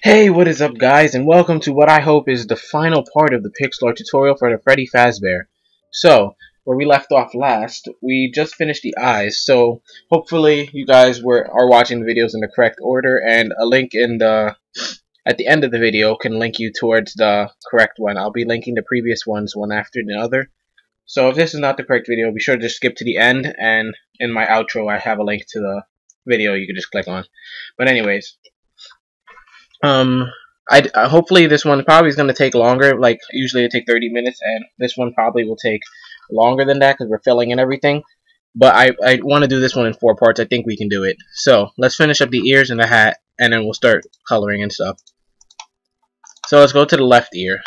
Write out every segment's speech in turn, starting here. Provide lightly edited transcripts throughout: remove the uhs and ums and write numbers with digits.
Hey, what is up guys, and welcome to what I hope is the final part of the Pixlr tutorial for the Freddy Fazbear. So, where we left off last, we just finished the eyes, so hopefully you guys are watching the videos in the correct order, and a link at the end of the video can link you towards the correct one. I'll be linking the previous ones one after the other. So if this is not the correct video, be sure to just skip to the end, and in my outro I have a link to the video you can just click on. But anyways, hopefully this one probably is going to take longer. Like usually it take 30 minutes, and this one probably will take longer than that because we're filling in everything. But I want to do this one in 4 parts. I think we can do it. So let's finish up the ears and the hat, and then we'll start coloring and stuff. So let's go to the left ear.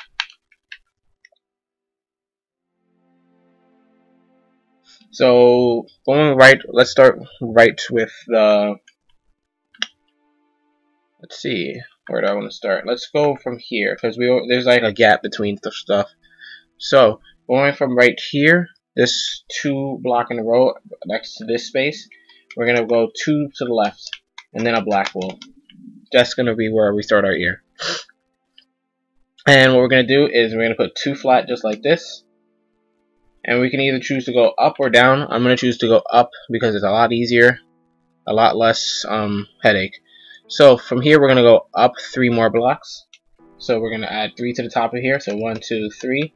So going right, let's start right with the. Let's see. Where do I want to start? Let's go from here because there's like a gap between the stuff. So going from right here, this 2 block in a row next to this space, we're gonna go 2 to the left, and then a black wool. That's gonna be where we start our ear. And what we're gonna do is we're gonna put 2 flat just like this, and we can either choose to go up or down. I'm gonna choose to go up because it's a lot easier, a lot less headache. So from here we're gonna go up 3 more blocks. So we're gonna add 3 to the top of here. So 1, 2, 3,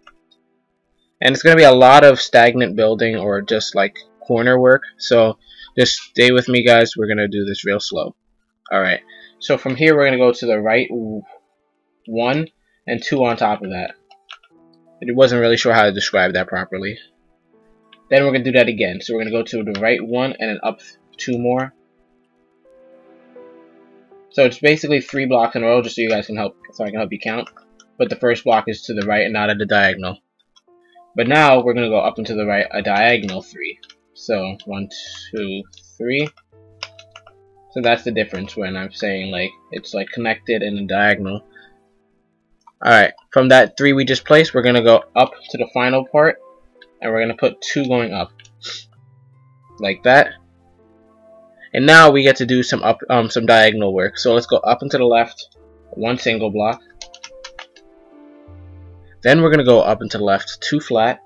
and it's gonna be a lot of stagnant building or just like corner work. So just stay with me, guys. We're gonna do this real slow. All right. So from here we're gonna go to the right 1 and 2 on top of that. I wasn't really sure how to describe that properly. Then we're gonna do that again. So we're gonna go to the right 1 and then up 2 more. So it's basically 3 blocks in a row, just so you guys can help, so I can help you count. But the first block is to the right and not at the diagonal. But now we're gonna go up and to the right a diagonal 3. So 1, 2, 3. So that's the difference when I'm saying like it's like connected in a diagonal. Alright, from that 3 we just placed, we're gonna go up to the final part, and we're gonna put 2 going up. Like that. And now we get to do some diagonal work. So let's go up and to the left, 1 single block. Then we're gonna go up and to the left, 2 flat.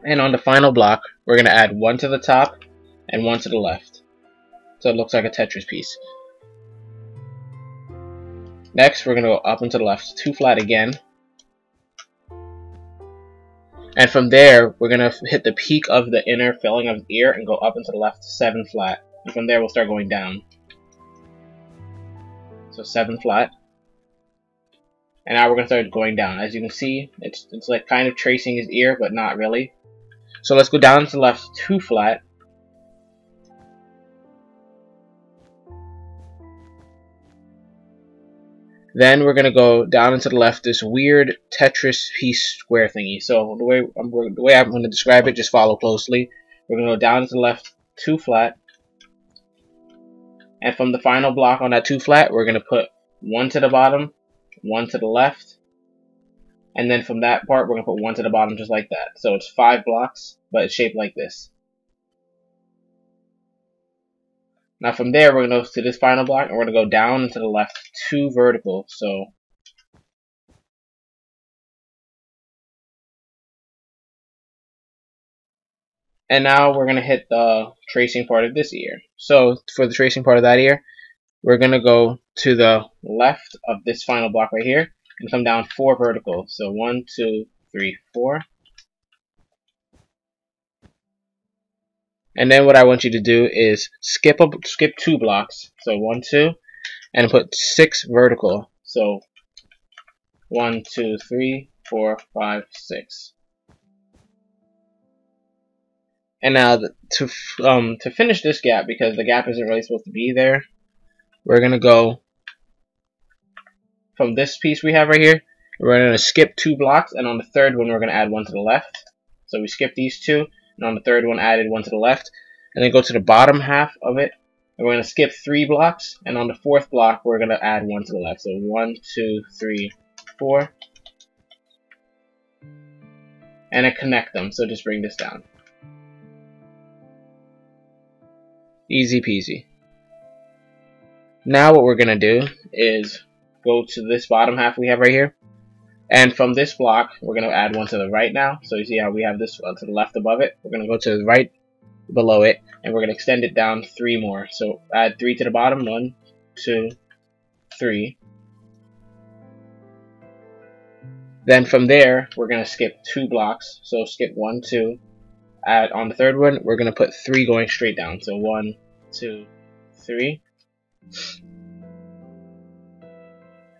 And on the final block, we're gonna add 1 to the top and 1 to the left. So it looks like a Tetris piece. Next, we're gonna go up and to the left, 2 flat again. And from there, we're gonna hit the peak of the inner filling of the ear and go up and to the left, 7 flat. And from there, we'll start going down. So 7 flat. And now we're gonna start going down. As you can see, it's like kind of tracing his ear, but not really. So let's go down to the left, 2 flat. Then we're gonna go down into the left, this weird Tetris piece square thingy. So the way I'm gonna describe it, just follow closely. We're gonna go down to the left, 2 flat, and from the final block on that 2 flat, we're gonna put 1 to the bottom, 1 to the left, and then from that part, we're gonna put 1 to the bottom, just like that. So it's 5 blocks, but it's shaped like this. Now from there, we're going to go to this final block, and we're going to go down and to the left, 2 vertical. So and now we're going to hit the tracing part of this ear. So for the tracing part of that ear, we're going to go to the left of this final block right here and come down 4 vertical. So 1, 2, 3, 4. And then what I want you to do is skip 2 blocks. So 1, 2, and put 6 vertical. So 1, 2, 3, 4, 5, 6. And now to finish this gap, because the gap isn't really supposed to be there, we're gonna go from this piece we have right here. We're gonna skip 2 blocks, and on the 3rd one we're gonna add 1 to the left. So we skip these 2. And on the 3rd one, added 1 to the left, and then go to the bottom half of it, and we're going to skip 3 blocks, and on the 4th block, we're going to add 1 to the left. So 1, 2, 3, 4, and then connect them. So just bring this down. Easy peasy. Now what we're going to do is go to this bottom half we have right here. And from this block, we're going to add one to the right now. So you see how we have this one to the left above it. We're going to go to the right below it, and we're going to extend it down 3 more. So add 3 to the bottom. 1, 2, 3. Then from there, we're going to skip 2 blocks. So skip 1, 2. Add on the third one, we're going to put 3 going straight down. So 1, 2, 3.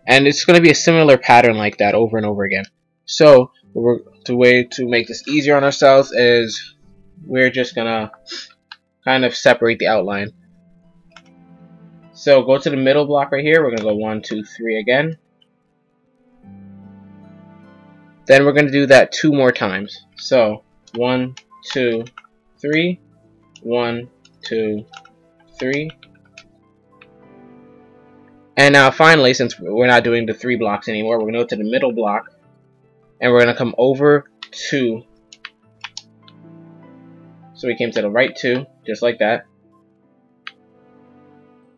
And it's going to be a similar pattern like that over and over again. So the way to make this easier on ourselves is we're just going to kind of separate the outline. So go to the middle block right here. We're going to go 1, 2, 3 again. Then we're going to do that 2 more times. So 1, 2, 3. 1, 2, 3. And now finally, since we're not doing the 3 blocks anymore, we're going to go to the middle block, and we're going to come over 2. So we came to the right 2, just like that.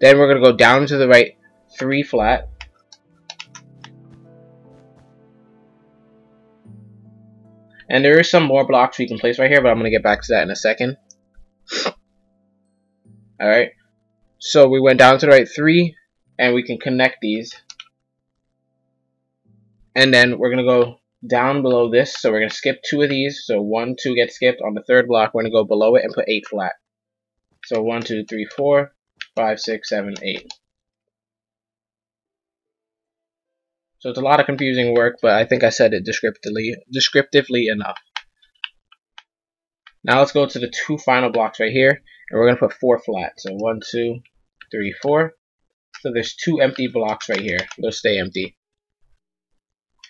Then we're going to go down to the right 3 flat. And there is some more blocks we can place right here, but I'm going to get back to that in a second. Alright, so we went down to the right 3. And we can connect these. And then we're going to go down below this. So we're going to skip 2 of these. So 1, 2 gets skipped. On the third block, we're going to go below it and put 8 flat. So 1, 2, 3, 4, 5, 6, 7, 8. So it's a lot of confusing work, but I think I said it descriptively enough. Now let's go to the 2 final blocks right here. And we're going to put 4 flat. So 1, 2, 3, 4. So there's 2 empty blocks right here. They'll stay empty.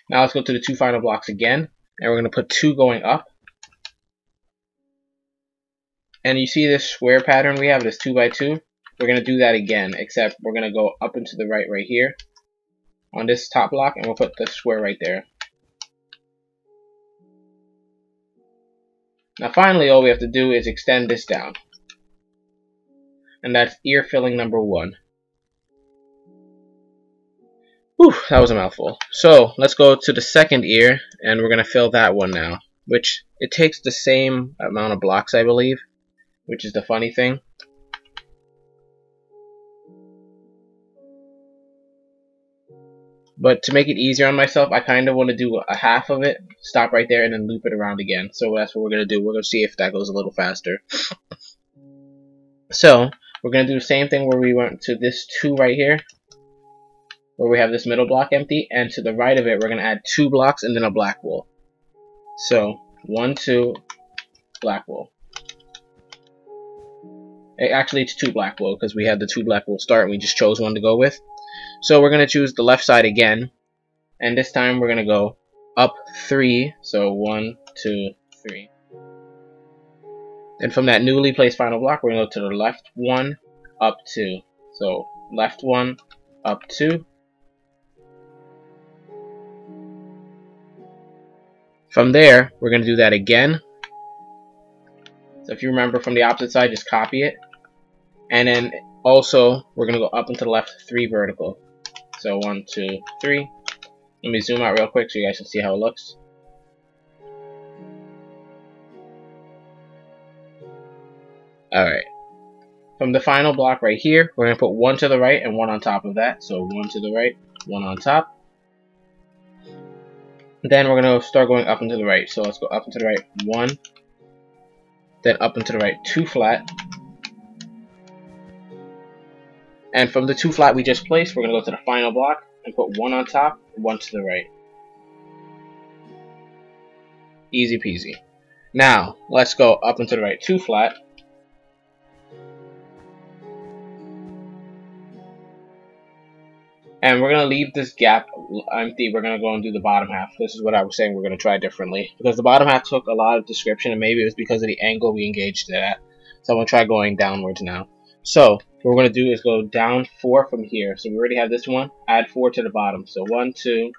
Now let's go to the 2 final blocks again. And we're going to put 2 going up. And you see this square pattern we have, this 2 by 2? We're going to do that again, except we're going to go up and to the right here on this top block, and we'll put the square right there. Now finally, all we have to do is extend this down. And that's ear filling number 1. Whew, that was a mouthful. So let's go to the second ear, and we're going to fill that one now, which it takes the same amount of blocks, I believe, which is the funny thing. But to make it easier on myself, I kind of want to do a half of it, stop right there, and then loop it around again. So that's what we're going to do. We're going to see if that goes a little faster. So we're going to do the same thing where we went to this 2 right here, where we have this middle block empty, and to the right of it, we're going to add 2 blocks and then a black wool. So 1, 2, black wool. Actually, it's 2 black wool because we had the 2 black wool start and we just chose one to go with. So we're going to choose the left side again, and this time we're going to go up 3. So 1, 2, 3. Then from that newly placed final block, we're going to go to the left 1, up 2. So left 1, up 2. From there, we're going to do that again. So if you remember from the opposite side, just copy it. And then also, we're going to go up and to the left 3 vertical. So 1, 2, 3. Let me zoom out real quick so you guys can see how it looks. Alright. From the final block right here, we're going to put 1 to the right and 1 on top of that. So 1 to the right, 1 on top. Then we're going to start going up and to the right. So let's go up and to the right 1. Then up and to the right 2 flat. And from the 2 flat we just placed, we're going to go to the final block and put 1 on top, 1 to the right. Easy peasy. Now, let's go up and to the right 2 flat. And we're going to leave this gap empty. We're going to go and do the bottom half. This is what I was saying we're going to try differently. Because the bottom half took a lot of description, and maybe it was because of the angle we engaged it at. So I'm going to try going downwards now. So what we're going to do is go down 4 from here. So we already have this one. Add 4 to the bottom. So 1, 2,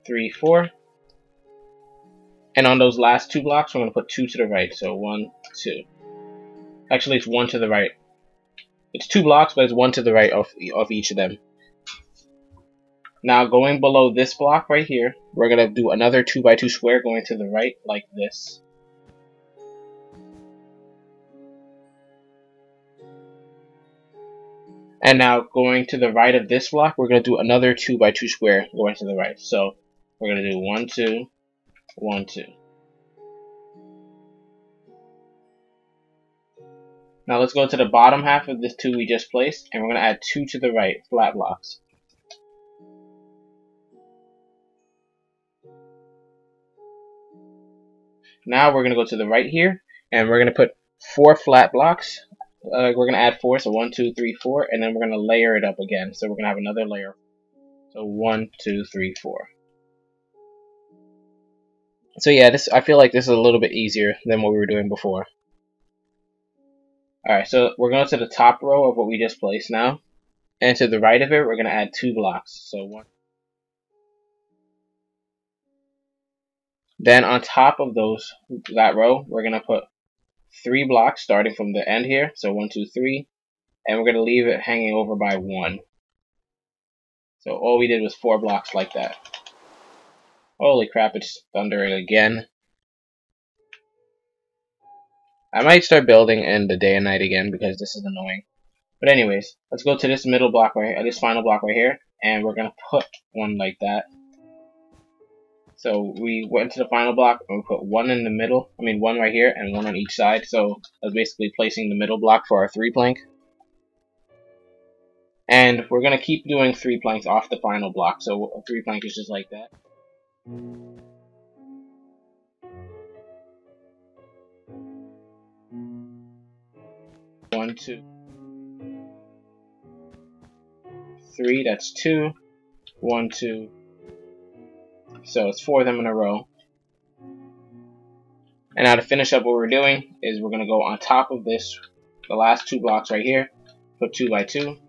3, 4. And on those last 2 blocks, we're going to put 2 to the right. So 1, 2. Actually, it's 1 to the right. It's 2 blocks, but it's 1 to the right of each of them. Now going below this block right here, we're gonna do another 2x2 square going to the right like this. And now going to the right of this block, we're gonna do another 2x2 square going to the right. So we're gonna do 1, 2, 1, 2. Now let's go to the bottom half of this 2 we just placed, and we're gonna add 2 to the right, flat blocks. Now we're going to go to the right here, and we're going to put 4 flat blocks. We're going to add 4, so 1, 2, 3, 4, and then we're going to layer it up again. So we're going to have another layer. So 1, 2, 3, 4. So yeah, I feel like this is a little bit easier than what we were doing before. Alright, so we're going to the top row of what we just placed now. And to the right of it, we're going to add 2 blocks. So 1. Then on top of that row, we're going to put 3 blocks starting from the end here. So 1, 2, 3. And we're going to leave it hanging over by 1. So all we did was 4 blocks like that. Holy crap, it's thundering again. I might start building in the day and night again because this is annoying. But anyways, let's go to this middle block right here, this final block right here, and we're going to put one like that. So we went to the final block and we put 1 in the middle, 1 right here and 1 on each side. So that's basically placing the middle block for our 3 plank. And we're going to keep doing 3 planks off the final block. So a 3 plank is just like that. 1, 2, 3, that's 2, 1, 2. So it's 4 of them in a row. And now to finish up what we're doing is we're going to go on top of this, the last 2 blocks right here, put 2x2.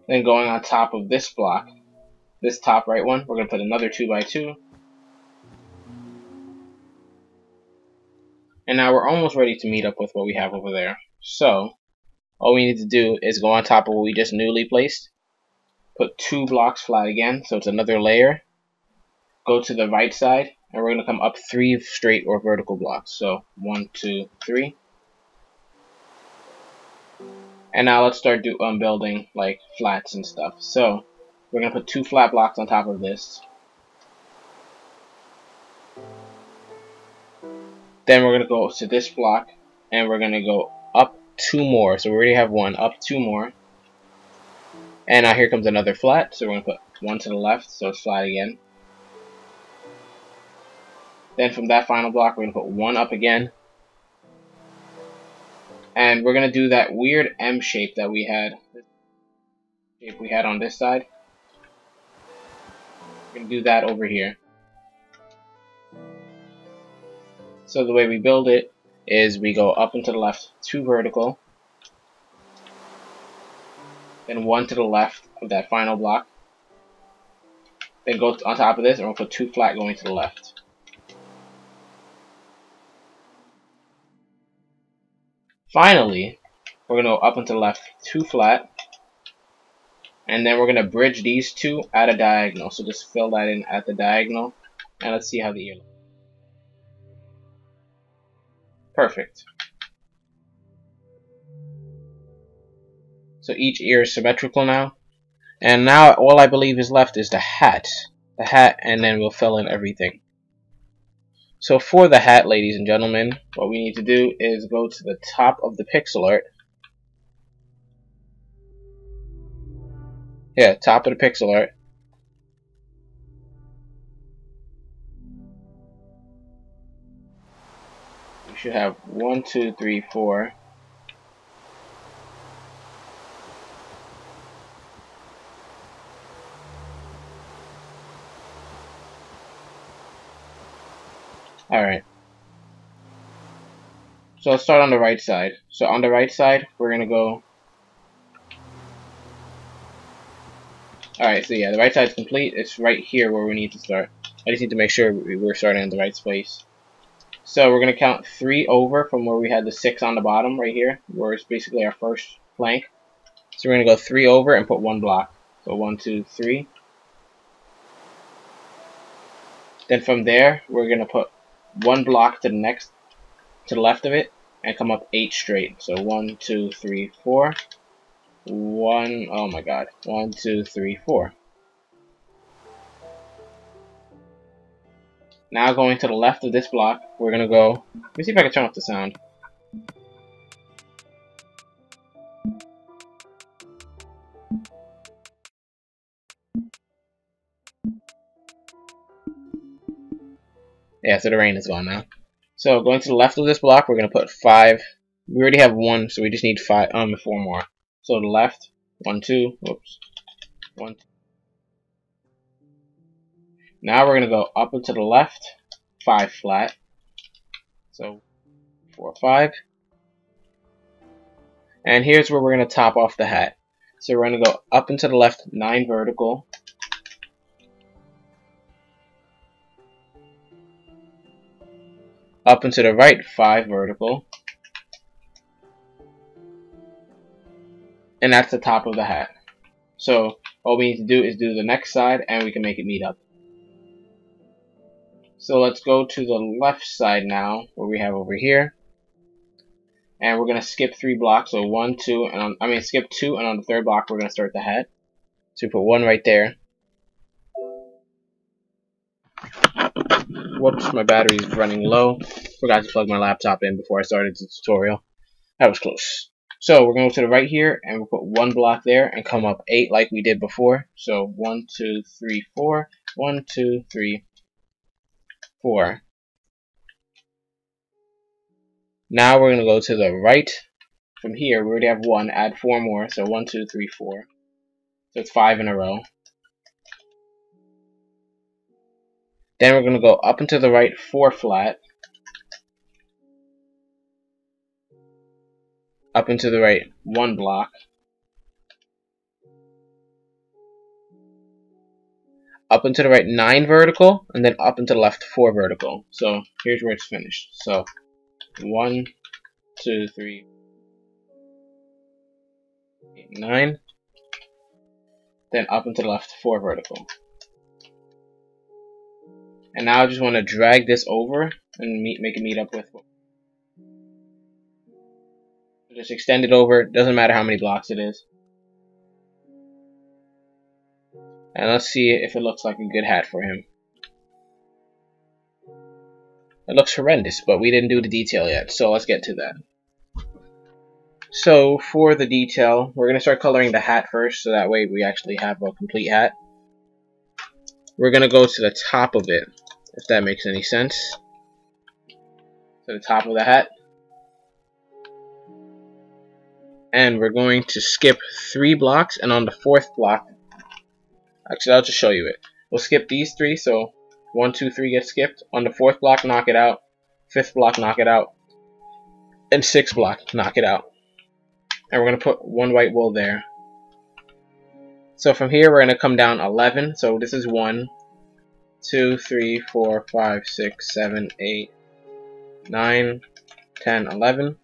Then going on top of this block, this top right one, we're going to put another 2x2. And now we're almost ready to meet up with what we have over there. So all we need to do is go on top of what we just newly placed, put 2 blocks flat again, so it's another layer. Go to the right side, and we're going to come up 3 straight or vertical blocks. So 1, 2, 3. And now let's start building like flats and stuff. So we're going to put 2 flat blocks on top of this. Then we're going to go to this block, and we're going to go up 2 more. So we already have 1, up 2 more. And now here comes another flat, so we're going to put 1 to the left, so it's flat again. Then from that final block, we're going to put 1 up again. And we're going to do that weird M shape that we had. On this side. We're going to do that over here. So the way we build it is we go up and to the left, 2 vertical. Then 1 to the left of that final block. Then go on top of this, and we'll put 2 flat going to the left. Finally, we're going to go up and to the left, 2 flat. And then we're going to bridge these 2 at a diagonal. So just fill that in at the diagonal. And let's see how the ear looks. Perfect. So each ear is symmetrical now. And now all I believe is left is the hat. The hat, and then we'll fill in everything. So for the hat, ladies and gentlemen, what we need to do is go to the top of the pixel art. Yeah, top of the pixel art. We should have 1, 2, 3, 4. Alright. So let's start on the right side. So on the right side, we're going to go... Alright, so yeah, the right side is complete. It's right here where we need to start. I just need to make sure we're starting in the right space. So we're going to count 3 over from where we had the 6 on the bottom right here, where it's basically our first plank. So we're going to go 3 over and put 1 block. So 1, 2, 3. Then from there, we're going to put 1 block to the left of it, and come up 8 straight. So 1, 2, 3, 4. 1, oh my god. 1, 2, 3, 4. Now going to the left of this block, we're going to go, let me see if I can turn off the sound. Yeah, so the rain is gone now. So going to the left of this block, we're going to put 5. We already have 1, so we just need 4 more. So the left, 1, 2, whoops, 1, 2. Now we're going to go up and to the left, 5 flat. So 4, 5. And here's where we're going to top off the hat. So we're going to go up and to the left, 9 vertical. Up and to the right, 5 vertical. And that's the top of the hat. So all we need to do is do the next side, and we can make it meet up. So let's go to the left side now, where we have over here. And we're going to skip 3 blocks, so 1, 2, and skip 2, and on the 3rd block we're going to start the hat. So we put 1 right there. Whoops, my battery's running low. Forgot to plug my laptop in before I started the tutorial. That was close. So we're going to go to the right here, and we'll put 1 block there, and come up 8 like we did before. So 1, 2, 3, 4. 1, 2, 3, 4. Now we're going to go to the right. From here, we already have 1. Add 4 more. So 1, 2, 3, 4. So it's 5 in a row. Then we're going to go up and to the right, 4 flat. Up and to the right, 1 block. Up and to the right, 9 vertical. And then up and to the left, 4 vertical. So here's where it's finished. So 1, 2, 3, 8, 9. Then up and to the left, 4 vertical. And now I just want to drag this over and make it meet up with. Just extend it over. Doesn't matter how many blocks it is. And let's see if it looks like a good hat for him. It looks horrendous, but we didn't do the detail yet, so let's get to that. So for the detail, we're going to start coloring the hat first, so that way we actually have a complete hat. We're going to go to the top of it, if that makes any sense. To the top of the hat. And we're going to skip 3 blocks, and on the 4th block, actually I'll just show you it. We'll skip these 3, so 1, 2, 3 gets skipped. On the 4th block, knock it out. 5th block, knock it out. And 6th block, knock it out. And we're going to put 1 white wool there. So from here, we're going to come down 11. So this is 1, 2, 3, 4, 5, 6, 7, 8, 9, 10, 11.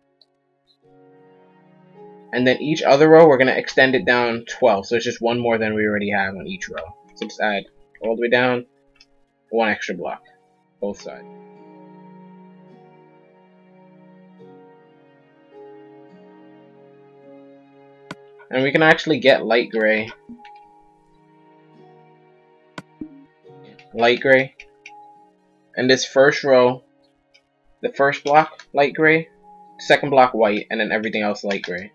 And then each other row, we're going to extend it down 12. So it's just 1 more than we already have on each row. So just add all the way down 1 extra block, both sides. And we can actually get light gray. Light gray. And this first row, the first block, light gray. Second block, white. And then everything else, light gray.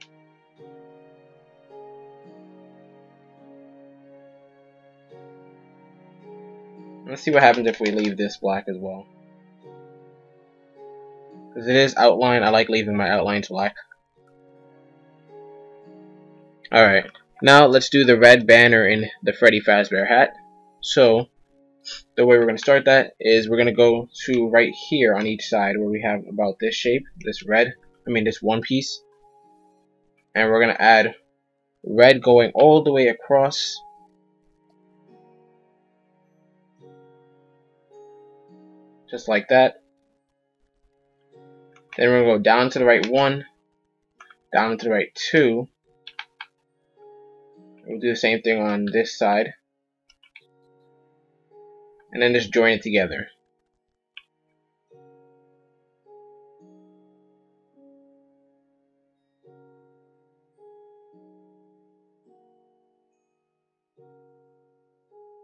Let's see what happens if we leave this black as well. Because it is outline, I like leaving my outlines black. Alright, now let's do the red banner in the Freddy Fazbear hat. So, the way we're going to start that is we're going to go to right here on each side where we have about this shape, this one piece. And we're going to add red going all the way across. Just like that. Then we're going to go down to the right 1, down to the right 2. We'll do the same thing on this side. And then just join it together.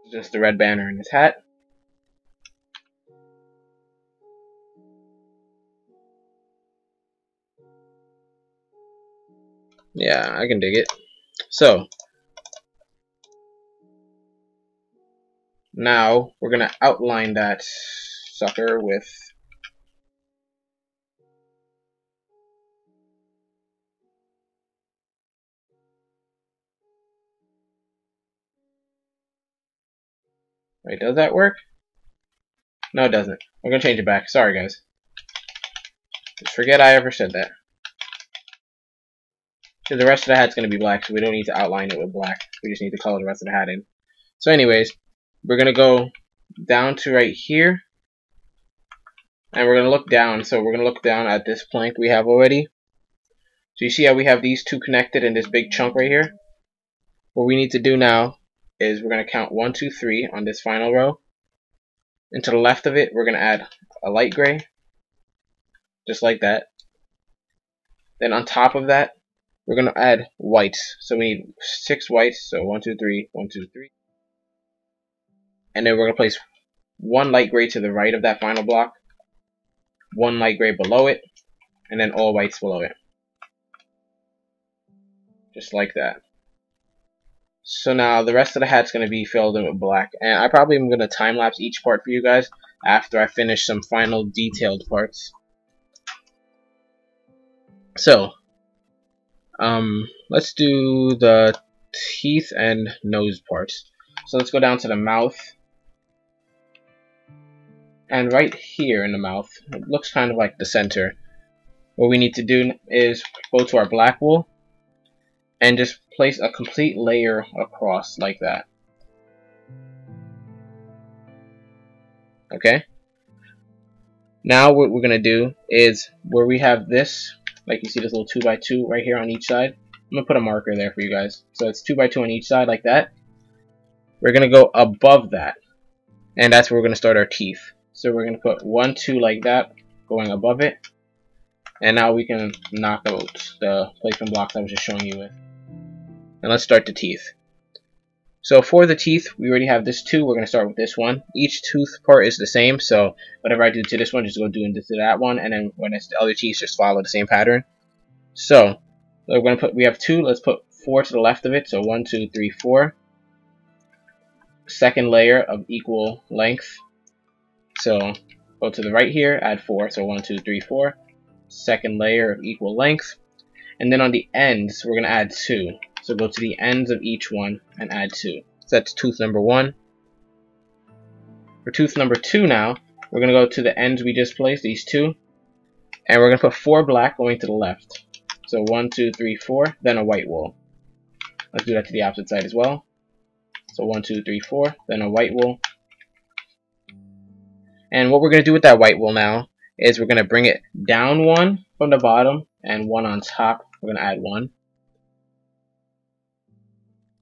Just the red banner in his hat. Yeah, I can dig it. So now we're gonna outline that sucker with wait, does that work? No, it doesn't. I'm gonna change it back. Sorry guys. Just forget I ever said that. Because the rest of the hat's gonna be black, so we don't need to outline it with black. We just need to color the rest of the hat in. So anyways, we're gonna go down to right here. And we're gonna look down. So we're gonna look down at this plank we have already. So you see how we have these two connected in this big chunk right here? What we need to do now is we're going to count 1, 2, 3 on this final row. And to the left of it, we're going to add a light gray, just like that. Then on top of that, we're going to add whites. So we need 6 whites. So 1, 2, 3, 1, 2, 3. And then we're going to place 1 light gray to the right of that final block, 1 light gray below it, and then all whites below it. Just like that. So now the rest of the hat's going to be filled in with black. And I probably am going to time-lapse each part for you guys after I finish some final detailed parts. So, let's do the teeth and nose parts. So let's go down to the mouth. And right here in the mouth, it looks kind of like the center. What we need to do is go to our black wool and just place a complete layer across like that. Okay? Now what we're going to do is where we have this, like you see this little 2x2 right here on each side, I'm going to put a marker there for you guys. So it's 2x2 on each side like that. We're going to go above that. And that's where we're going to start our teeth. So we're going to put 1, 2 like that, going above it. And now we can knock out the placement blocks I was just showing you with. And let's start the teeth. So for the teeth, we already have this 2. We're going to start with this one. Each tooth part is the same, so whatever I do to this one, just go do into that one, and then when it's the other teeth, just follow the same pattern. So we're going to put, we have 2. Let's put 4 to the left of it. So 1, 2, 3, 4. Second layer of equal length. So go to the right here, add 4. So 1, 2, 3, 4. Second layer of equal length. And then on the ends, we're going to add 2. So go to the ends of each one and add 2. So that's tooth number 1. For tooth number 2 now, we're going to go to the ends we just placed, these 2. And we're going to put 4 black going to the left. So 1, 2, 3, 4, then a white wool. Let's do that to the opposite side as well. So 1, 2, 3, 4, then a white wool. And what we're going to do with that white wool now is we're going to bring it down 1 from the bottom and 1 on top. We're going to add 1.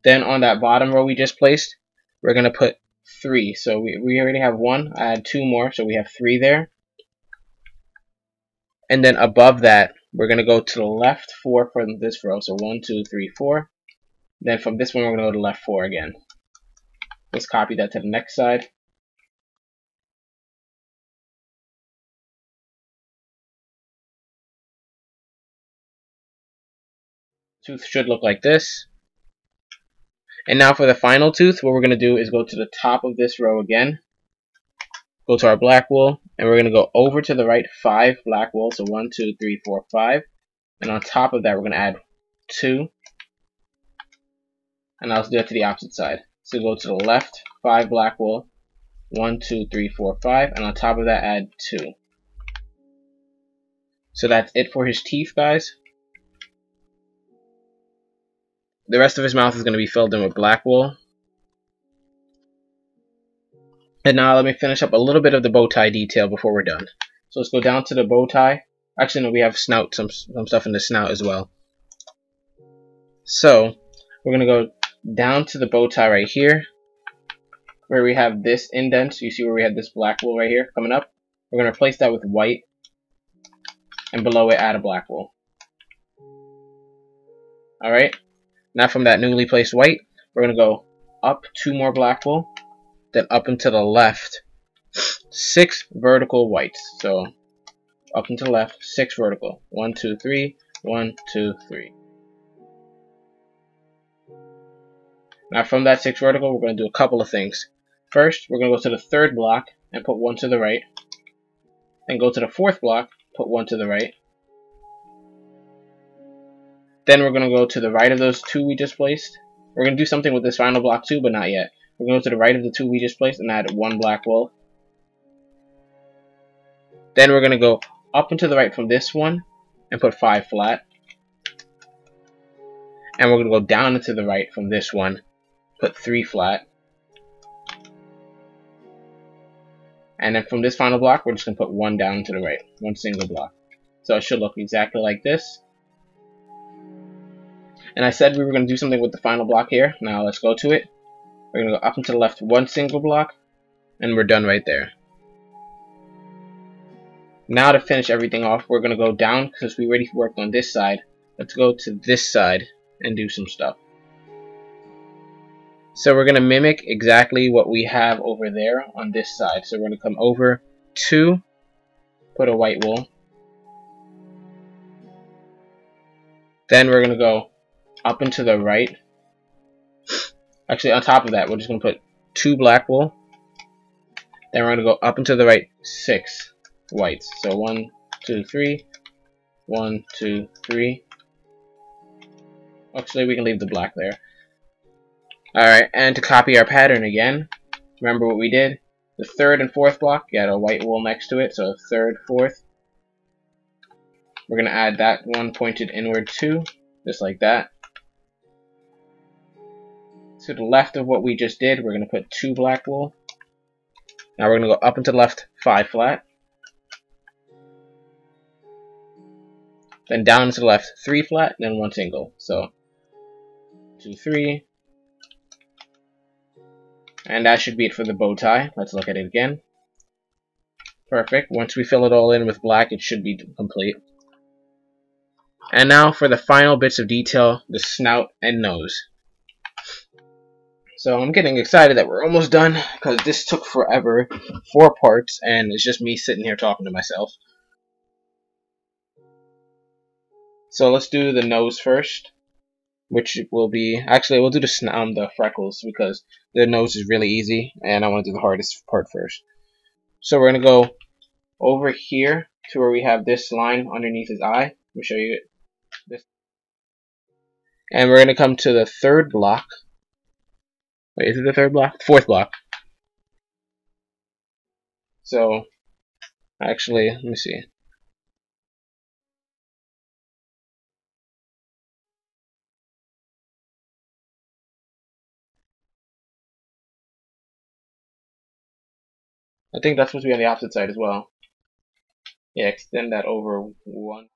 Then on that bottom row we just placed, we're going to put 3. So we already have 1. I add 2 more, so we have 3 there. And then above that, we're going to go to the left 4 from this row. So 1, 2, 3, 4. Then from this one, we're going to go to the left 4 again. Let's copy that to the next side. Tooth should look like this. And now for the final tooth, what we're going to do is go to the top of this row again. Go to our black wool, and we're going to go over to the right 5 black wool. So 1, 2, 3, 4, 5. And on top of that, we're going to add 2. And I'll do it to the opposite side. So go to the left 5 black wool. 1, 2, 3, 4, 5. And on top of that, add 2. So that's it for his teeth, guys. The rest of his mouth is going to be filled in with black wool. And now let me finish up a little bit of the bow tie detail before we're done. So let's go down to the bow tie. Actually, no, we have snout, some stuff in the snout as well. So we're gonna go down to the bow tie right here, where we have this indent. You see where we had this black wool right here coming up. We're gonna replace that with white, and below it add a black wool. All right. Now from that newly placed white, we're gonna go up 2 more black wool, then up and to the left 6 vertical whites. So up and to the left 6 vertical. 1, 2, 3. 1, 2, 3. Now from that 6 vertical, we're going to do a couple of things. First, we're going to go to the 3rd block and put 1 to the right. Then go to the 4th block, put 1 to the right. Then we're going to go to the right of those 2 we just placed. We're going to do something with this final block too, but not yet. We're going to go to the right of the 2 we just placed and add 1 black wool. Then we're going to go up and to the right from this one and put 5 flat. And we're going to go down and to the right from this one, put 3 flat. And then from this final block, we're just going to put 1 down to the right, 1 single block. So it should look exactly like this. And I said we were going to do something with the final block here. Now let's go to it. We're going to go up and to the left 1 single block, and we're done right there. Now to finish everything off, we're going to go down because we already worked on this side. Let's go to this side and do some stuff. So we're going to mimic exactly what we have over there on this side. So we're going to come over 2, put a white wool. Then we're going to go up and to the right. Actually, on top of that, we're just going to put 2 black wool. Then we're going to go up and to the right 6 whites. So 1, 2, 3. 1, 2, 3. Actually, we can leave the black there. Alright, and to copy our pattern again, remember what we did? The 3rd and 4th block, you had a white wool next to it, so 3rd, 4th. We're going to add that one pointed inward too, just like that. To the left of what we just did, we're going to put 2 black wool. Now we're going to go up and to the left 5 flat. Then down to the left 3 flat, then 1 single. So 2, 3. And that should be it for the bow tie. Let's look at it again. Perfect. Once we fill it all in with black, it should be complete. And now for the final bits of detail, the snout and nose. So I'm getting excited that we're almost done because this took forever, 4 parts, and it's just me sitting here talking to myself. So let's do the nose first, which will be, actually we'll do the freckles because the nose is really easy and I want to do the hardest part first. So we're going to go over here to where we have this line underneath his eye. Let me show you this. And we're going to come to the 3rd block. Wait, is it the 3rd block? 4th block. So, actually, let me see. I think that's supposed to be on the opposite side as well. Yeah, extend that over 1.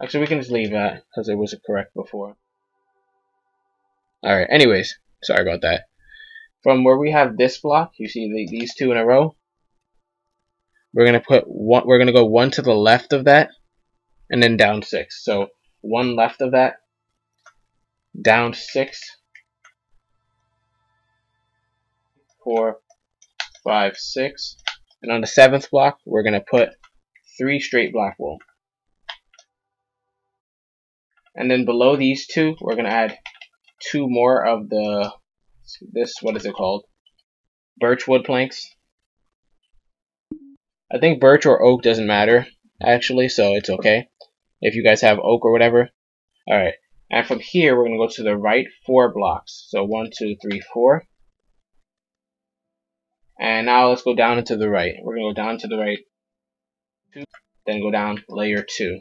Actually, we can just leave that because it was correct before. Alright, anyways, sorry about that. From where we have this block, you see these 2 in a row. We're gonna put one. We're gonna go 1 to the left of that, and then down 6. So 1 left of that, down 6, 4, 5, 6, and on the 7th block, we're gonna put 3 straight black wool. And then below these 2, we're gonna add 2 more of what is it called? Birchwood planks. I think birch or oak doesn't matter, actually, so it's okay if you guys have oak or whatever. Alright, and from here, we're going to go to the right 4 blocks. So 1, 2, 3, 4. And now let's go down into the right. We're going to go down to the right 2, then go down layer 2.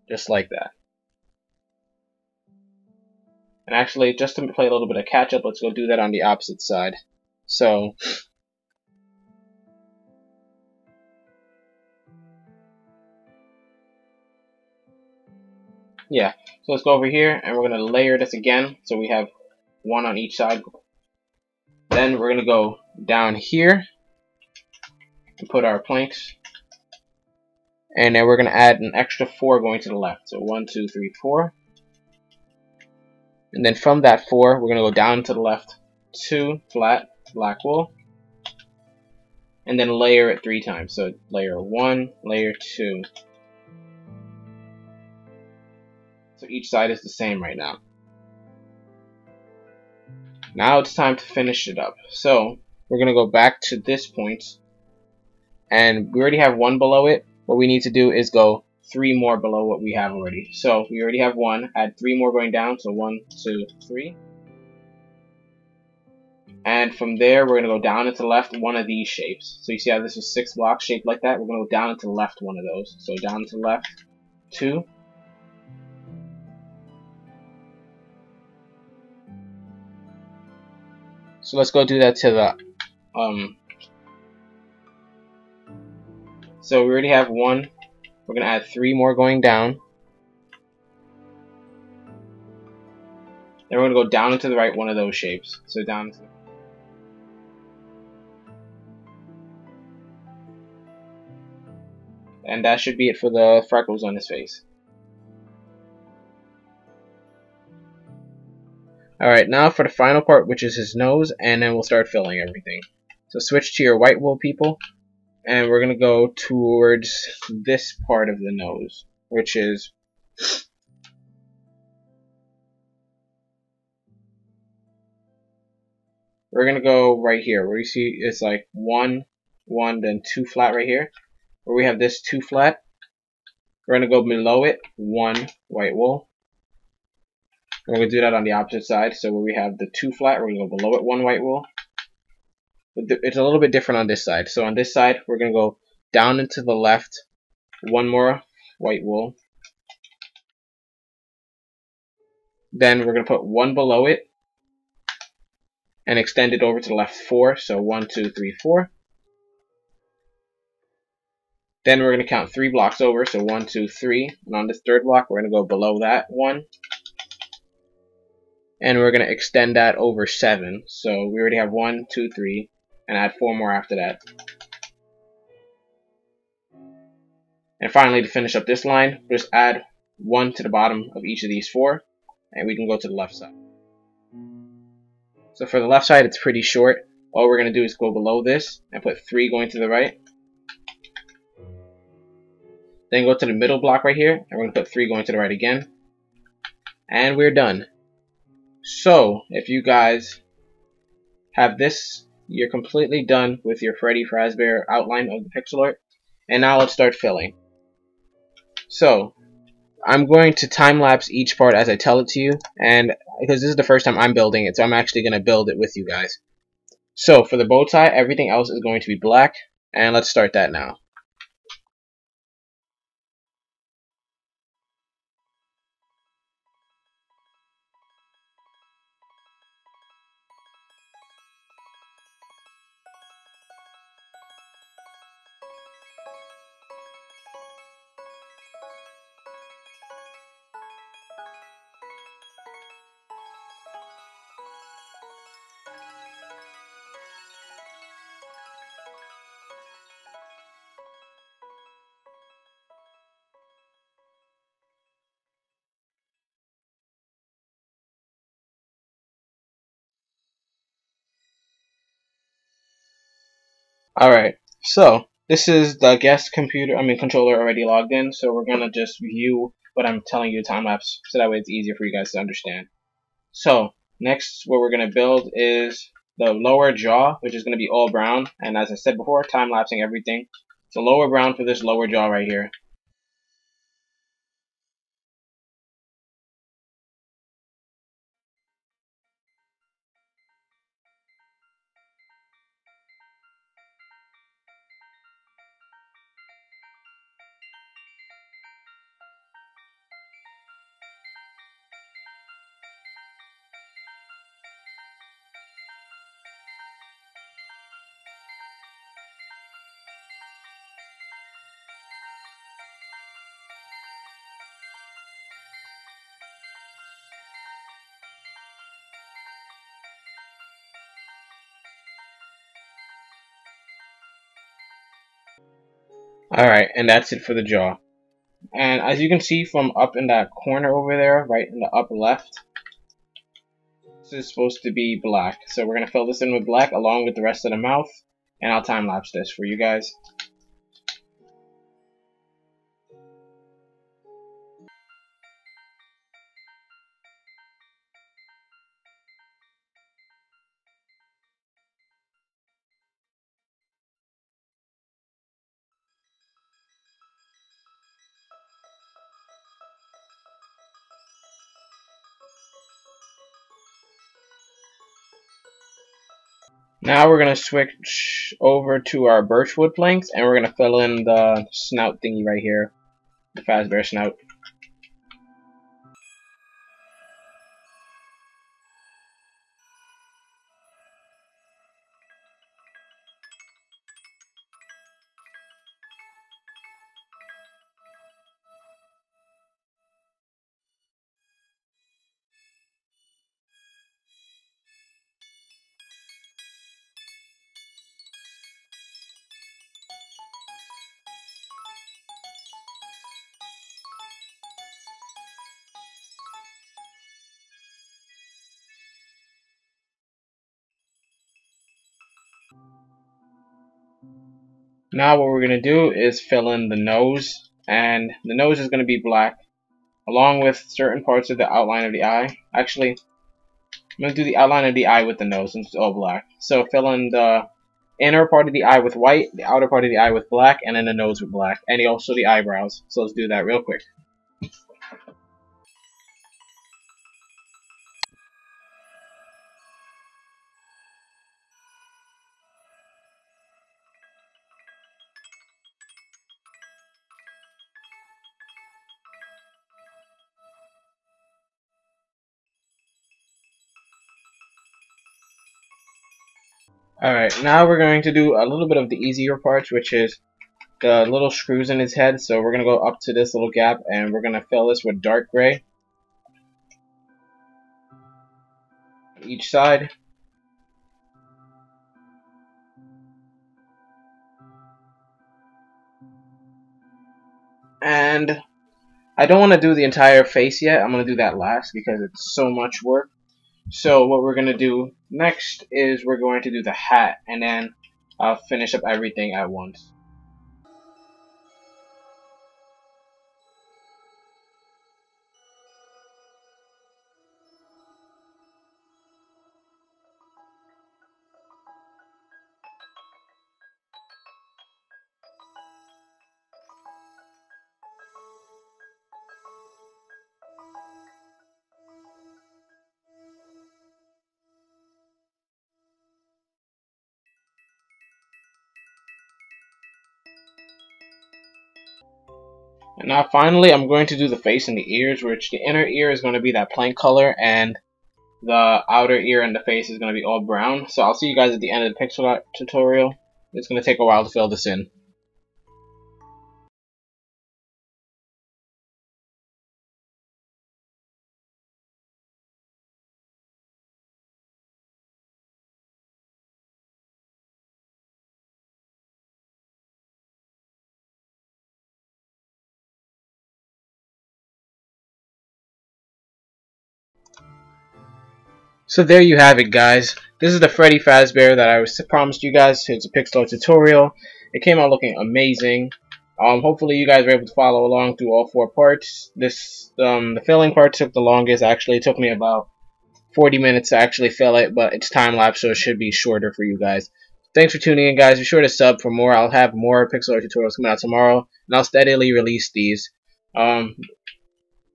Just like that. And actually, just to play a little bit of catch up, let's go do that on the opposite side. So Yeah. So let's go over here and we're gonna layer this again. So we have one on each side. Then we're gonna go down here and put our planks. And then we're gonna add an extra 4 going to the left. So 1, 2, 3, 4. And then from that 4, we're gonna go down to the left 2 flat black wool. And then layer it 3 times. So layer 1, layer 2. So each side is the same right now. Now it's time to finish it up. So we're gonna go back to this point, and we already have 1 below it. What we need to do is go 3 more below what we have already. So we already have 1, add 3 more going down, so 1, 2, 3. And from there, we're going to go down and to the left one of these shapes. So you see how this is 6 blocks shaped like that? We're going to go down and to the left one of those. So down and to the left, 2. So let's go do that to the, so we already have 1. We're going to add 3 more going down. Then we're going to go down and to the right one of those shapes. So down to the and that should be it for the freckles on his face. Alright, now for the final part, which is his nose, and then we'll start filling everything. So switch to your white wool, people, and we're going to go towards this part of the nose, which is we're going to go right here, where you see it's like 1, 1, then 2 flat right here. Where we have this 2 flat, we're going to go below it, 1 white wool. And we're going to do that on the opposite side. So where we have the 2 flat, we're going to go below it, 1 white wool. But it's a little bit different on this side. So on this side, we're going to go down and to the left, 1 more white wool. Then we're going to put 1 below it and extend it over to the left 4. So 1, 2, 3, 4. Then we're going to count 3 blocks over, so 1, 2, 3. And on this third block, we're going to go below that 1. And we're going to extend that over 7. So we already have 1, 2, 3, and add 4 more after that. And finally, to finish up this line, just add 1 to the bottom of each of these 4, and we can go to the left side. So for the left side, it's pretty short. All we're going to do is go below this and put 3 going to the right. Then go to the middle block right here, and we're going to put 3 going to the right again. And we're done. So, if you guys have this, you're completely done with your Freddy Fazbear outline of the pixel art. And now let's start filling. So, I'm going to time-lapse each part as I tell it to you, and because this is the first time I'm building it, so I'm actually going to build it with you guys. So, for the bow tie, everything else is going to be black, and let's start that now. Alright, so this is the guest controller already logged in, so we're gonna just view what I'm telling you time lapse so that way it's easier for you guys to understand. So next what we're gonna build is the lower jaw, which is gonna be all brown, and as I said before, time lapsing everything. So lower brown for this lower jaw right here. Alright, and that's it for the jaw. And as you can see from up in that corner over there, right in the upper left, this is supposed to be black. So we're going to fill this in with black along with the rest of the mouth, and I'll time lapse this for you guys. Now we're going to switch over to our birchwood planks, and we're going to fill in the snout thingy right here, the Fazbear snout. Now what we're going to do is fill in the nose, and the nose is going to be black, along with certain parts of the outline of the eye. Actually, I'm going to do the outline of the eye with the nose, and it's all black. So fill in the inner part of the eye with white, the outer part of the eye with black, and then the nose with black, and also the eyebrows. So let's do that real quick. Alright, now we're going to do a little bit of the easier parts, which is the little screws in his head. So we're going to go up to this little gap, and we're going to fill this with dark gray each side. And I don't want to do the entire face yet. I'm going to do that last because it's so much work. So what we're going to do next is we're going to do the hat, and then I'll finish up everything at once. And now finally I'm going to do the face and the ears, which the inner ear is going to be that plain color, and the outer ear and the face is going to be all brown. So I'll see you guys at the end of the pixel art tutorial. It's going to take a while to fill this in. So there you have it, guys. This is the Freddy Fazbear that I promised you guys. It's a pixel art tutorial. It came out looking amazing. Hopefully you guys were able to follow along through all 4 parts. The filling part took the longest. Actually, it took me about 40 minutes to actually fill it, but it's time lapse, so it should be shorter for you guys. Thanks for tuning in, guys. Be sure to sub for more. I'll have more pixel art tutorials coming out tomorrow, and I'll steadily release these.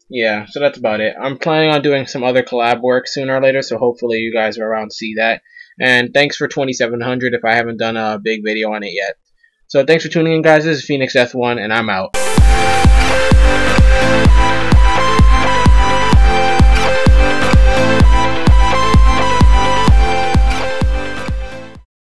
Yeah, so that's about it. I'm planning on doing some other collab work sooner or later, so hopefully you guys are around to see that. And thanks for 2700 if I haven't done a big video on it yet. So thanks for tuning in, guys. This is Phoenix F1, and I'm out.